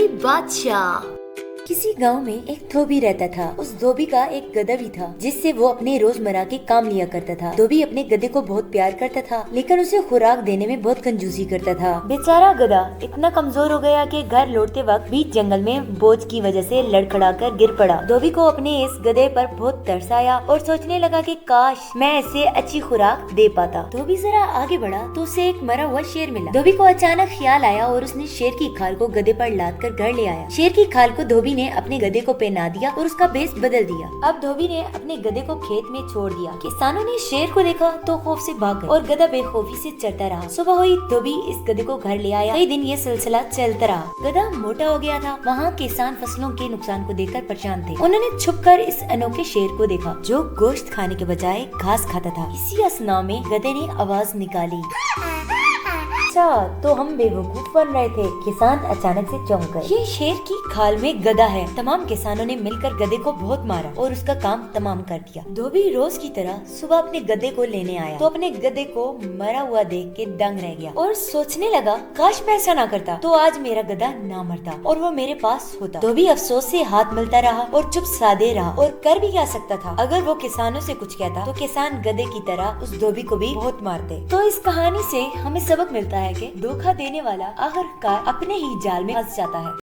जंगली बादशाह। किसी गांव में एक धोबी रहता था। उस धोबी का एक गधा भी था जिससे वो अपने रोजमर्रा के काम लिया करता था। धोबी अपने गधे को बहुत प्यार करता था, लेकिन उसे खुराक देने में बहुत कंजूसी करता था। बेचारा गधा इतना कमजोर हो गया कि घर लौटते वक्त बीच जंगल में बोझ की वजह से लड़खड़ाकर गिर पड़ा। धोबी को अपने इस गधे पर बहुत तरस आया और सोचने लगा कि काश मैं इसे अच्छी खुराक दे पाता। धोबी जरा आगे बढ़ा तो उसे एक मरा हुआ शेर मिला। धोबी को अचानक ख्याल आया और उसने शेर की खाल को गधे पर लाद कर घर ले आया। शेर की खाल को धोबी ने अपने गधे को पहना दिया और उसका भेष बदल दिया। अब धोबी ने अपने गधे को खेत में छोड़ दिया। किसानों ने शेर को देखा तो खौफ से भाग गए और गधा बेखौफी से चलता रहा। सुबह हुई, धोबी इस गधे को घर ले आया। कई दिन ये सिलसिला चलता रहा। गधा मोटा हो गया था। वहाँ किसान फसलों के नुकसान को देखकर परेशान थे। उन्होंने छुपकर इस अनोखे शेर को देखा जो गोश्त खाने के बजाय घास खाता था। इसी असना में गधे ने आवाज निकाली, अच्छा तो हम बेवकूफ बन रहे थे। किसान अचानक से चौंक गए। ये शेर की खाल में गधा है। तमाम किसानों ने मिलकर गधे को बहुत मारा और उसका काम तमाम कर दिया। धोबी रोज की तरह सुबह अपने गधे को लेने आया तो अपने गधे को मरा हुआ देख के दंग रह गया और सोचने लगा, काश मैं ऐसा ना करता तो आज मेरा गधा ना मरता और वो मेरे पास होता। धोबी अफसोस से हाथ मलता रहा और चुप साधे रहा और कर भी क्या सकता था। अगर वो किसानों से कुछ कहता तो किसान गधे की तरह उस धोबी को भी बहुत मारते। तो इस कहानी से हमें सबक मिलता है कि धोखा देने वाला आखिरकार अपने ही जाल में फंस जाता है।